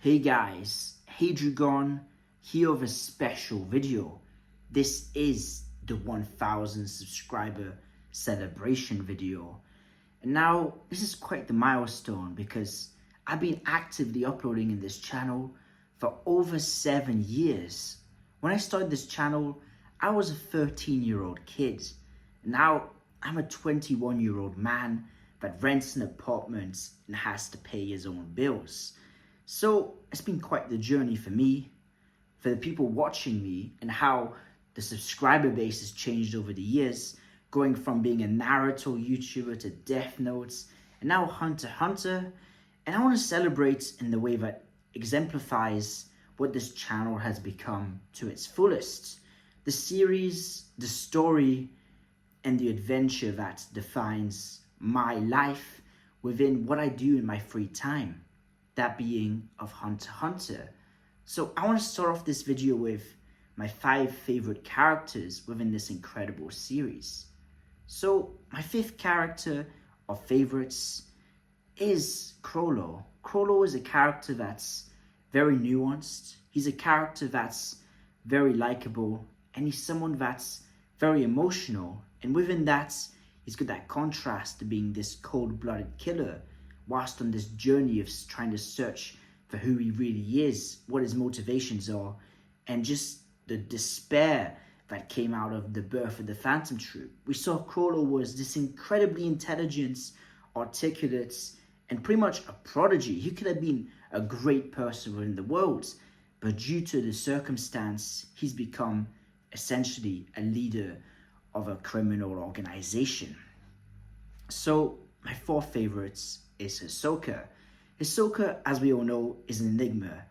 Hey guys, Hadrigon here with a special video. This is the 1000 subscriber celebration video. And now this is quite the milestone because I've been actively uploading in this channel for over 7 years. When I started this channel, I was a 13-year-old kid. Now I'm a 21-year-old man that rents an apartment and has to pay his own bills. So it's been quite the journey for me, for the people watching me, and how the subscriber base has changed over the years, going from being a Naruto YouTuber to Death Notes, and now Hunter x Hunter. And I want to celebrate in the way that exemplifies what this channel has become to its fullest. The series, the story, and the adventure that defines my life within what I do in my free time. That being of Hunter x Hunter. So I want to start off this video with my 5 favorite characters within this incredible series. So my 5th character of favorites is Chrollo. Chrollo is a character that's very nuanced. He's a character that's very likable, and he's someone that's very emotional. And within that, he's got that contrast to being this cold-blooded killer, whilst on this journey of trying to search for who he really is, what his motivations are, and just the despair that came out of the birth of the Phantom Troop. We saw Chrollo was this incredibly intelligent, articulate, and pretty much a prodigy. He could have been a great person within the world, but due to the circumstance, he's become essentially a leader of a criminal organization. So my 4 favorites is Hisoka. Hisoka, as we all know, is an enigma.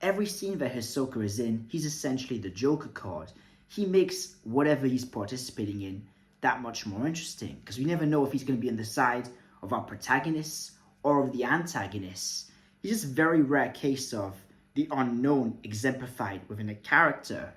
Every scene that Hisoka is in, he's essentially the Joker card. He makes whatever he's participating in that much more interesting, because we never know if he's going to be on the side of our protagonists or of the antagonists. He's just a very rare case of the unknown exemplified within a character.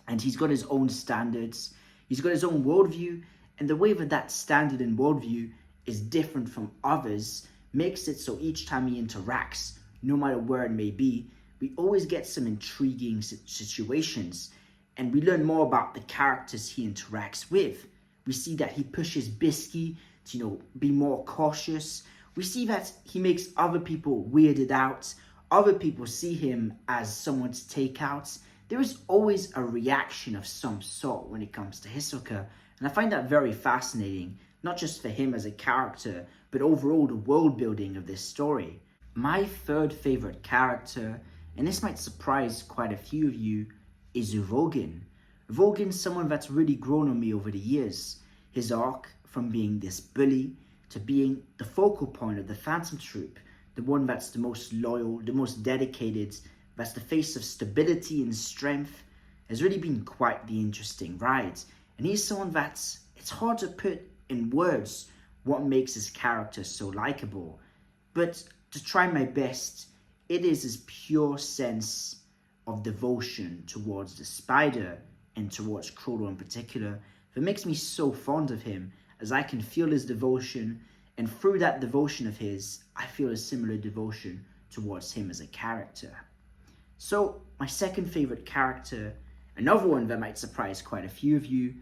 And he's got his own standards, he's got his own worldview, and the way that standard and worldview is different from others makes it so each time he interacts, no matter where it may be, we always get some intriguing situations, and we learn more about the characters he interacts with. We see that he pushes Bisky to, be more cautious. We see that he makes other people weirded out. Other people see him as someone to take out. There is always a reaction of some sort when it comes to Hisoka, and I find that very fascinating, not just for him as a character, but overall the world building of this story. My 3rd favorite character, and this might surprise quite a few of you, is Uvogin. Uvogin's someone that's really grown on me over the years. His arc from being this bully to being the focal point of the Phantom Troop, the one that's the most loyal, the most dedicated, that's the face of stability and strength, has really been quite the interesting ride. And he's someone that's, it's hard to put in words what makes his character so likable. But to try my best, it is his pure sense of devotion towards the spider and towards Chrollo in particular that makes me so fond of him, as I can feel his devotion, and through that devotion of his, I feel a similar devotion towards him as a character. So my 2nd favorite character, another one that might surprise quite a few of you,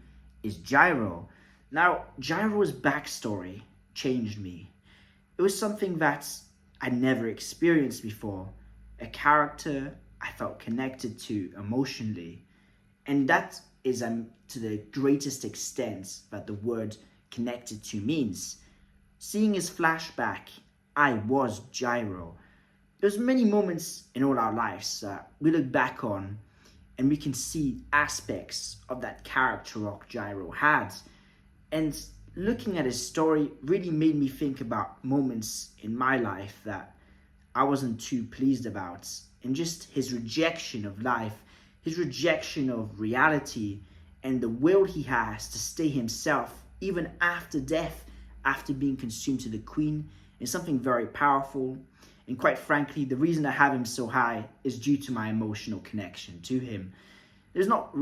is Gyro. Now, Gyro's backstory changed me. It was something that I'd never experienced before, a character I felt connected to emotionally, and that is to the greatest extent that the word connected to means. Seeing his flashback, I was Gyro. There's many moments in all our lives that we look back on and we can see aspects of that character arc Gyro had. And looking at his story really made me think about moments in my life that I wasn't too pleased about, and just his rejection of life, his rejection of reality, and the will he has to stay himself even after death, after being consumed to the Queen, is something very powerful. And quite frankly, the reason I have him so high is due to my emotional connection to him. There's not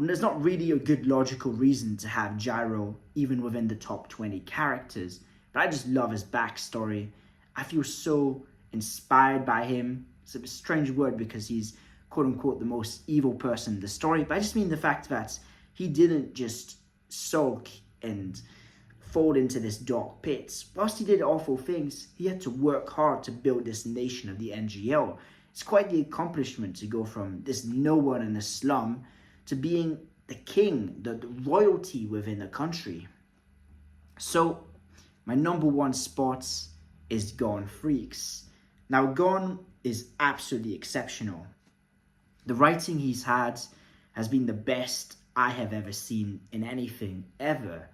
really a good logical reason to have Gyro even within the top 20 characters, but I just love his backstory. I feel so inspired by him, It's a strange word because he's quote unquote the most evil person in the story, but I just mean the fact that he didn't just sulk and fall into this dark pit. Whilst he did awful things, he had to work hard to build this nation of the NGL. It's quite the accomplishment to go from this no one in a slum to being the king, the royalty within the country. So my number one spot is Gon Freaks. Now Gon is absolutely exceptional. The writing he's had has been the best I have ever seen in anything ever.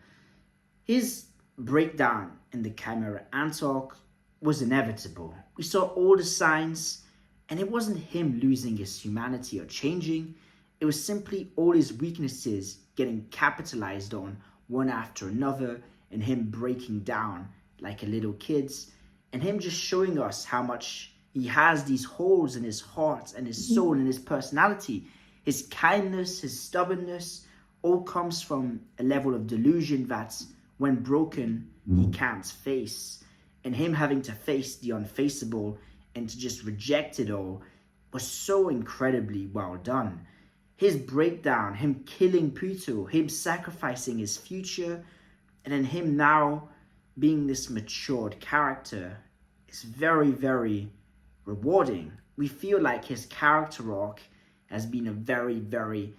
His breakdown in the Chimera Ant arc was inevitable. We saw all the signs, and it wasn't him losing his humanity or changing. It was simply all his weaknesses getting capitalized on one after another, and him breaking down like a little kid, and him just showing us how much he has these holes in his heart and his soul and his personality. His kindness, his stubbornness, all comes from a level of delusion that, when broken, he can't face. And him having to face the unfaceable and to just reject it all was so incredibly well done. His breakdown, him killing Pluto, him sacrificing his future, and then him now being this matured character is very, very rewarding. We feel like his character arc has been a very, very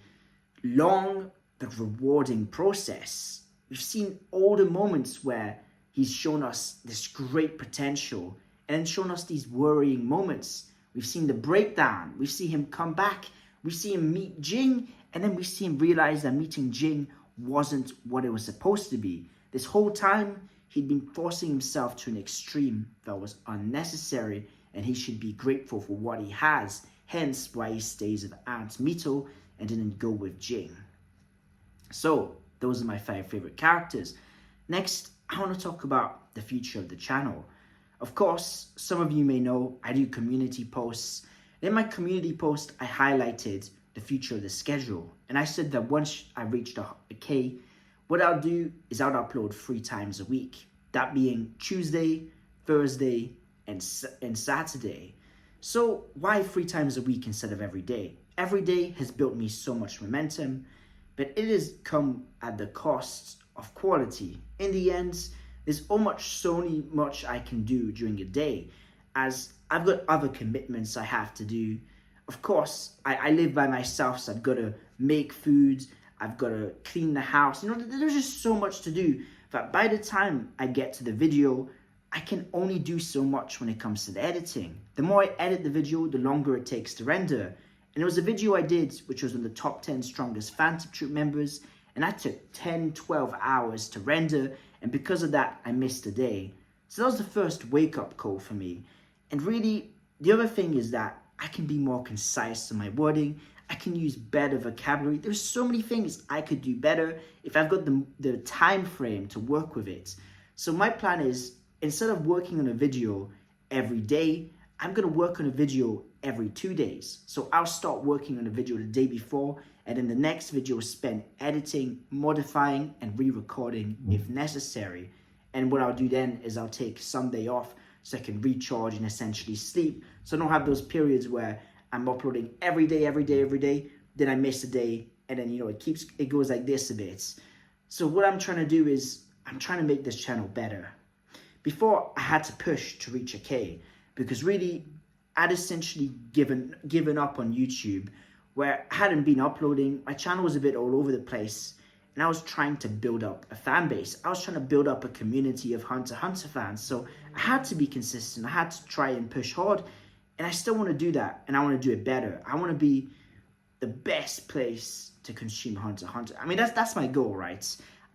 long but rewarding process. We've seen all the moments where he's shown us this great potential and then shown us these worrying moments. We've seen the breakdown. We see him come back. We see him meet Jing, and then we see him realize that meeting Jing wasn't what it was supposed to be. This whole time, he'd been forcing himself to an extreme that was unnecessary, and he should be grateful for what he has, hence why he stays with Aunt Mito and didn't go with Jing. So, those are my 5 favorite characters. Next, I want to talk about the future of the channel. Of course, some of you may know I do community posts. In my community post, I highlighted the future of the schedule. And I said that once I reached a K, what I'll do is I'll upload 3 times a week. That being Tuesday, Thursday, and Saturday. So why 3 times a week instead of every day? Every day has built me so much momentum, but it has come at the cost of quality. In the end, there's so much I can do during a day, as I've got other commitments I have to do. Of course, I live by myself, so I've got to make food, I've got to clean the house. You know, there's just so much to do that by the time I get to the video, I can only do so much when it comes to the editing. The more I edit the video, the longer it takes to render. And it was a video I did, which was on the top 10 strongest Phantom Troop members, and that took 10, 12 hours to render, and because of that, I missed a day. So that was the first wake-up call for me. And really, the other thing is that I can be more concise in my wording, I can use better vocabulary. There's so many things I could do better if I've got the time frame to work with it. So my plan is, instead of working on a video every day, I'm going to work on a video every 2 days. So I'll start working on a video the day before, and in the next video spend editing, modifying, and re-recording if necessary. And what I'll do then is I'll take Sunday off so I can recharge and essentially sleep. So I don't have those periods where I'm uploading every day, then I miss a day, and then, you know, it goes like this a bit. So what I'm trying to do is, I'm trying to make this channel better. Before, I had to push to reach a K, because really, I'd essentially given up on YouTube, where I hadn't been uploading. My channel was a bit all over the place, and I was trying to build up a fan base. I was trying to build up a community of Hunter x Hunter fans, so I had to be consistent. I had to try and push hard, and I still want to do that, and I want to do it better. I want to be the best place to consume Hunter x Hunter. I mean, that's my goal, right?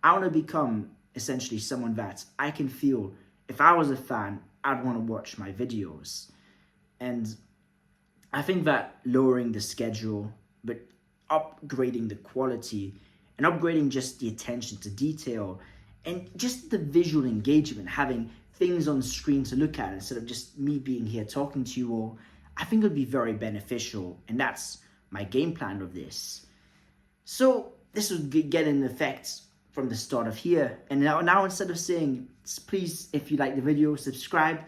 I want to become essentially someone that I can feel, if I was a fan, I'd want to watch my videos. And I think that lowering the schedule, but upgrading the quality, and upgrading just the attention to detail, and just the visual engagement, having things on screen to look at instead of just me being here talking to you all, I think it would be very beneficial, and that's my game plan of this. So this would get in effect from the start of here, and now instead of saying, please, if you like the video, subscribe,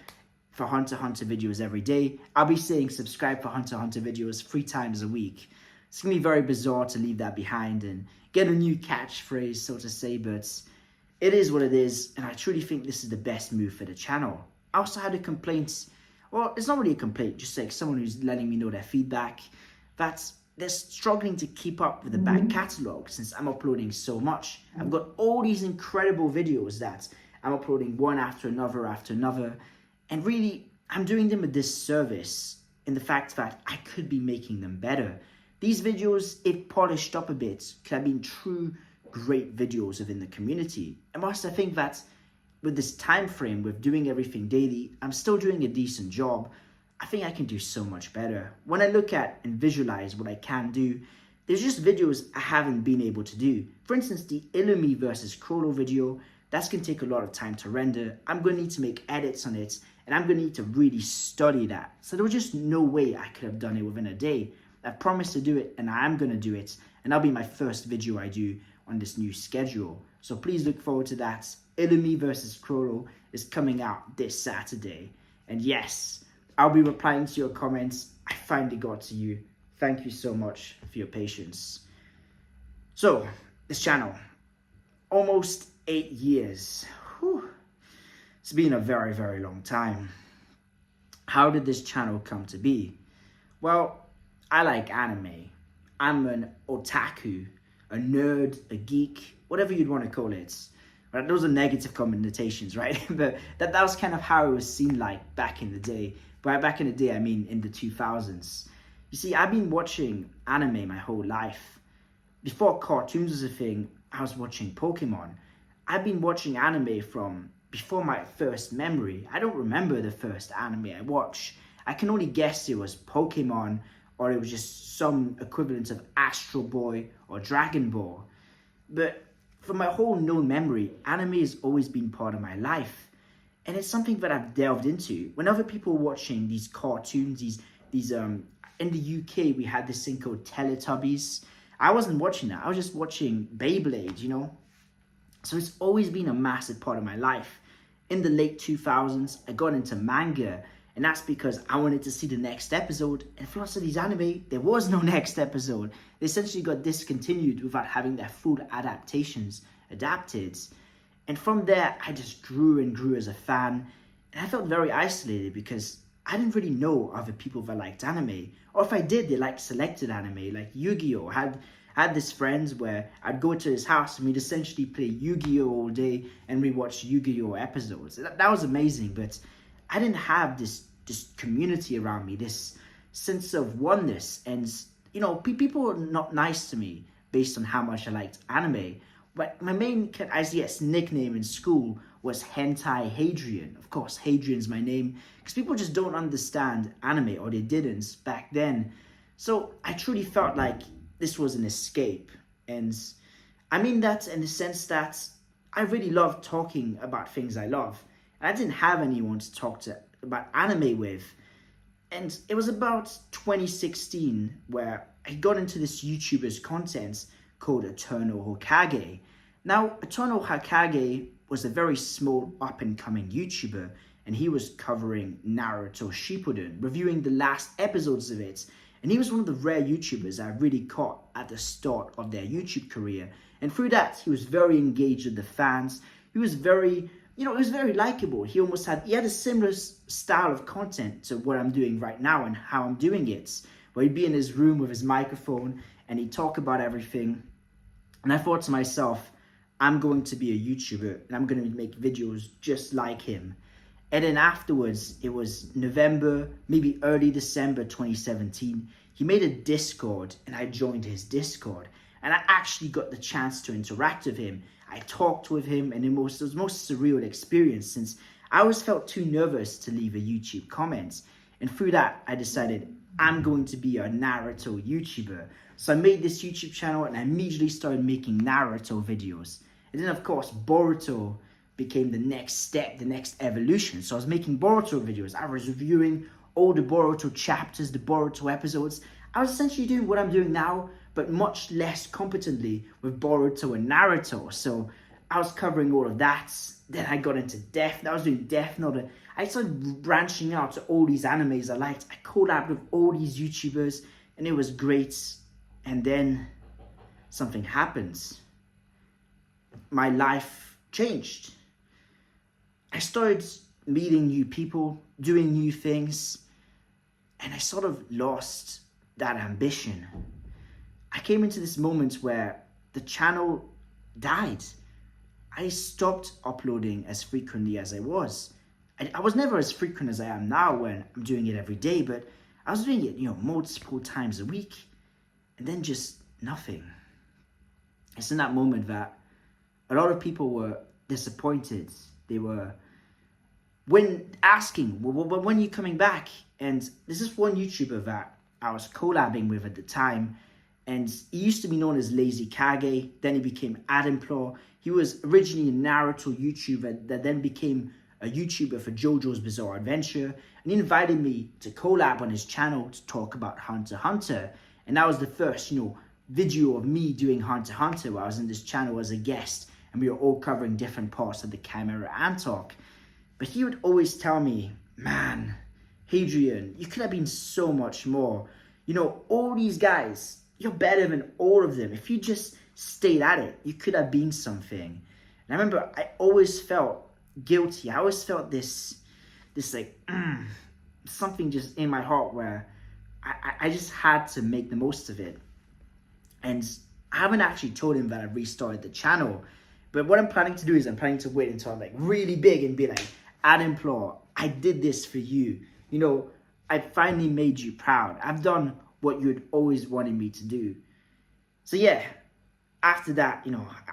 for Hunter x Hunter videos every day. I'll be saying subscribe for Hunter x Hunter videos 3 times a week. It's going to be very bizarre to leave that behind and get a new catchphrase, so to say, but it is what it is, and I truly think this is the best move for the channel. I also had a complaint, well, it's not really a complaint, just like someone who's letting me know their feedback, that they're struggling to keep up with the back catalogue since I'm uploading so much. I've got all these incredible videos that I'm uploading one after another, and really, I'm doing them a disservice in the fact that I could be making them better. These videos, if polished up a bit, could have been true great videos within the community. And whilst I think that with this time frame, with doing everything daily, I'm still doing a decent job, I think I can do so much better. When I look at and visualize what I can do, there's just videos I haven't been able to do. For instance, the Illumi versus Chrollo video, that's going to take a lot of time to render. I'm going to need to make edits on it, and I'm going to need to really study that. So there was just no way I could have done it within a day. I promised to do it, and I am going to do it, and that'll be my first video I do on this new schedule. So please look forward to that. Illumi versus Chrollo is coming out this Saturday. And yes, I'll be replying to your comments. I finally got to you. Thank you so much for your patience. So, this channel, almost 8 years. Whew. It's been a very, very long time. How did this channel come to be? Well, I like anime. I'm an otaku, a nerd, a geek, whatever you'd want to call it. Right? Those are negative connotations, right? But that was kind of how it was seen like back in the day. By back in the day, I mean in the 2000s. You see, I've been watching anime my whole life. Before cartoons was a thing, I was watching Pokemon. I've been watching anime from before my first memory. I don't remember the first anime I watched. I can only guess it was Pokemon, or it was just some equivalent of Astro Boy or Dragon Ball. But for my whole known memory, anime has always been part of my life. And it's something that I've delved into. When other people were watching these cartoons, these in the UK, we had this thing called Teletubbies. I wasn't watching that. I was just watching Beyblade, you know? So it's always been a massive part of my life. In the late 2000s, I got into manga, and that's because I wanted to see the next episode. And for lots of these anime, there was no next episode. They essentially got discontinued without having their full adaptations adapted. And from there, I just grew and grew as a fan. And I felt very isolated because I didn't really know other people that liked anime. Or if I did, they liked selected anime, like Yu-Gi-Oh! I had this friends where I'd go to his house and we'd essentially play Yu-Gi-Oh! All day and we watched Yu-Gi-Oh! Episodes. That was amazing, but I didn't have this community around me, this sense of oneness. And, you know, people were not nice to me based on how much I liked anime. But my main, nickname in school was Hentai Hadrian. Of course, Hadrian's my name, because people just don't understand anime, or they didn't back then. So I truly felt like this was an escape. And I mean that in the sense that I really love talking about things I love. And I didn't have anyone to talk to about anime with. And it was about 2016 where I got into this YouTuber's content called Eternal Hokage. Now, Eternal Hokage was a very small up-and-coming YouTuber, and he was covering Naruto Shippuden, reviewing the last episodes of it. And he was one of the rare YouTubers I really caught at the start of their YouTube career. And through that, he was very engaged with the fans. He was very, he was very likable. He had a similar style of content to what I'm doing right now and how I'm doing it, where he'd be in his room with his microphone and he'd talk about everything. And I thought to myself, I'm going to be a YouTuber and I'm going to make videos just like him. And then afterwards, it was November, maybe early December 2017, he made a Discord and I joined his Discord. And I actually got the chance to interact with him. I talked with him, and it was the most surreal experience since I always felt too nervous to leave a YouTube comment. And through that, I decided I'm going to be a Naruto YouTuber. So I made this YouTube channel and I immediately started making Naruto videos. And then of course, Boruto became the next step, the next evolution. So I was making Boruto videos. I was reviewing all the Boruto chapters, the Boruto episodes. I was essentially doing what I'm doing now, but much less competently with Boruto and Naruto. So I was covering all of that. Then I got into Death. I was doing Death Note. I started branching out to all these animes I liked. I collabed with all these YouTubers, and it was great. And then something happens. My life changed. I started meeting new people, doing new things, and I sort of lost that ambition. I came into this moment where the channel died. I stopped uploading as frequently as I was. I was never as frequent as I am now when I'm doing it every day, but I was doing it, multiple times a week, and then just nothing. It's in that moment that a lot of people were disappointed. They were asking, when are you coming back? And there's this one YouTuber that I was collabing with at the time, and he used to be known as Lazy Kage, then he became Adamplor. He was originally a Naruto YouTuber that then became a YouTuber for JoJo's Bizarre Adventure, and he invited me to collab on his channel to talk about Hunter x Hunter. And that was the first, video of me doing Hunter x Hunter, where I was in this channel as a guest, and we were all covering different parts of the Chimera Ant arc. But he would always tell me, man, Hadrian, you could have been so much more. All these guys, you're better than all of them. If you just stayed at it, you could have been something. And I remember I always felt guilty. I always felt this something just in my heart where I just had to make the most of it. And I haven't actually told him that I restarted the channel. But what I'm planning to do is I'm planning to wait until I'm really big and be like, Adamplor, I did this for you. I finally made you proud. I've done what you had always wanted me to do. So yeah, after that,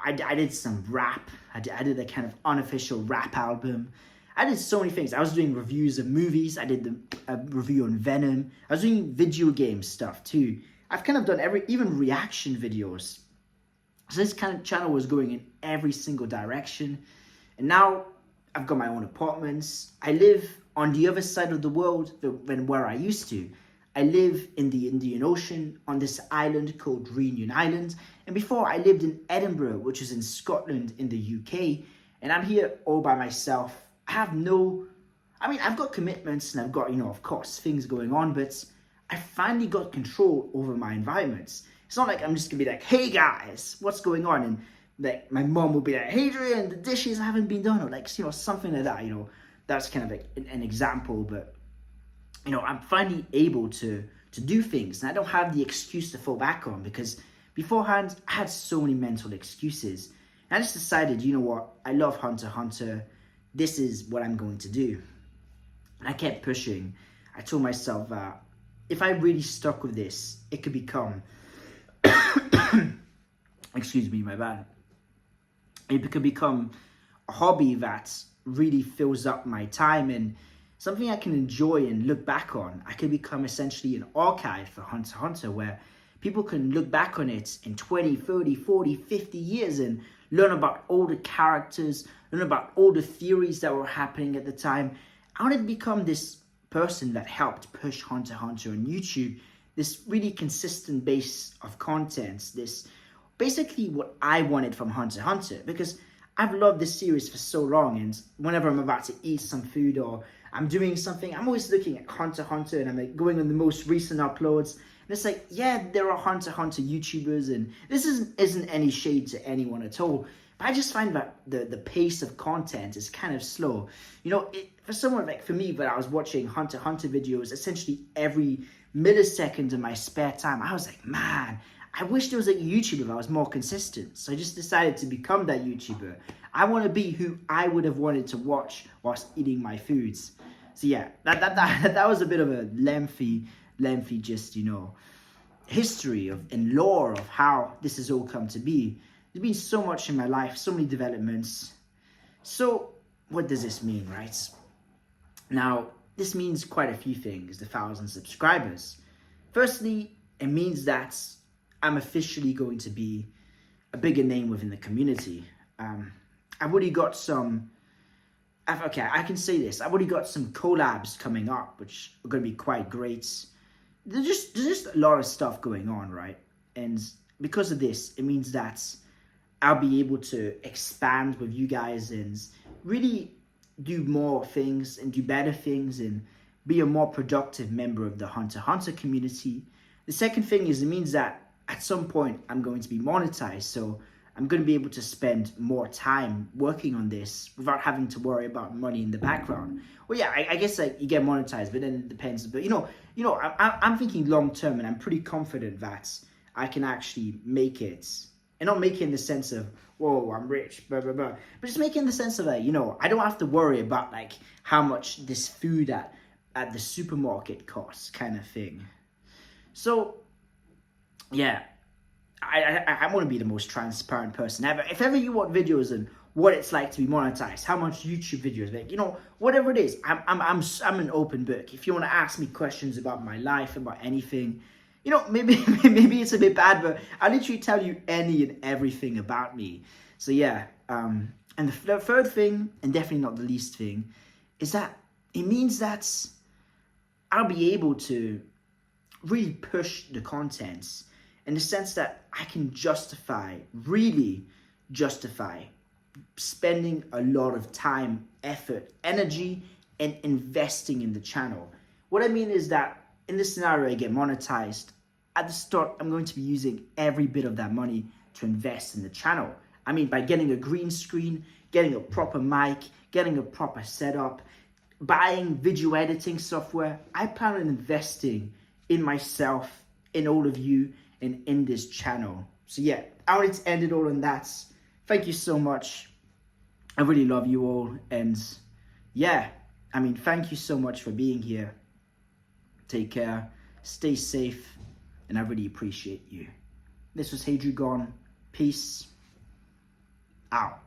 I did some rap. I did a kind of unofficial rap album. I did so many things. I was doing reviews of movies. I did a review on Venom. I was doing video game stuff too. I've kind of done even reaction videos. So this kind of channel was going in every single direction. And now I've got my own apartments. I live on the other side of the world than where I used to. I live in the Indian Ocean on this island called Reunion Island. And before I lived in Edinburgh, which is in Scotland in the UK. And I'm here all by myself. I've got commitments and I've got, of course, things going on, but I finally got control over my environments. It's not like I'm just gonna be like, hey guys, what's going on? And like my mom will be like, hey Adrian, the dishes haven't been done, or like, something like that, that's kind of like an example, but I'm finally able to do things, and I don't have the excuse to fall back on, because beforehand I had so many mental excuses. And I just decided, I love Hunter x Hunter. This is what I'm going to do. And I kept pushing. I told myself that if I really stuck with this, it could become, excuse me, my bad. It could become a hobby that really fills up my time and something I can enjoy and look back on. I could become essentially an archive for Hunter x Hunter, where people can look back on it in 20, 30, 40, 50 years and learn about all the characters, learn about all the theories that were happening at the time. I wanted to become this person that helped push Hunter x Hunter on YouTube, this really consistent base of content, this basically what I wanted from Hunter x Hunter, because I've loved this series for so long, and whenever I'm about to eat some food or I'm doing something, I'm always looking at Hunter x Hunter and I'm like going on the most recent uploads. And it's like, yeah, there are Hunter x Hunter YouTubers, and this isn't any shade to anyone at all. But I just find that the pace of content is kind of slow. For someone like for me, but I was watching Hunter x Hunter videos essentially every millisecond of my spare time. I was like, man, I wish there was a YouTuber that was more consistent. So I just decided to become that YouTuber. I want to be who I would have wanted to watch whilst eating my foods. So yeah, that was a bit of a lengthy just, history and lore of how this has all come to be. There's been so much in my life, so many developments. So what does this mean, right? Now, this means quite a few things, the 1,000 subscribers. Firstly, it means that I'm officially going to be a bigger name within the community. I've already got I can say this. I've already got some collabs coming up, which are going to be quite great. There's just a lot of stuff going on, right? And because of this, it means that I'll be able to expand with you guys and really do more things and do better things and be a more productive member of the Hunter x Hunter community. The second thing is it means that at some point I'm going to be monetized, so I'm going to be able to spend more time working on this without having to worry about money in the background. Well, yeah, I guess like you get monetized, but then it depends. But I'm thinking long term, and I'm pretty confident that I can actually make it, and not make it in the sense of whoa, I'm rich, blah blah blah, but just make it in the sense of like I don't have to worry about like how much this food at the supermarket costs, kind of thing. So yeah. I want to be the most transparent person ever. If ever you want videos and what it's like to be monetized, how much YouTube videos make, whatever it is, I'm an open book. If you want to ask me questions about my life, about anything, maybe it's a bit bad, but I literally tell you any and everything about me. So yeah, and the third thing, and definitely not the least thing, is that it means that I'll be able to really push the contents in the sense that I can really justify spending a lot of time, effort, energy, and investing in the channel. What I mean is that in this scenario, I get monetized. At the start, I'm going to be using every bit of that money to invest in the channel. I mean, by getting a green screen, getting a proper mic, getting a proper setup, buying video editing software. I plan on investing in myself, in all of you, and in this channel. So yeah, I wanted to end it all on that. Thank you so much. I really love you all. And yeah, thank you so much for being here. Take care, stay safe, and I really appreciate you. This was Hey Drew Gone. Peace out.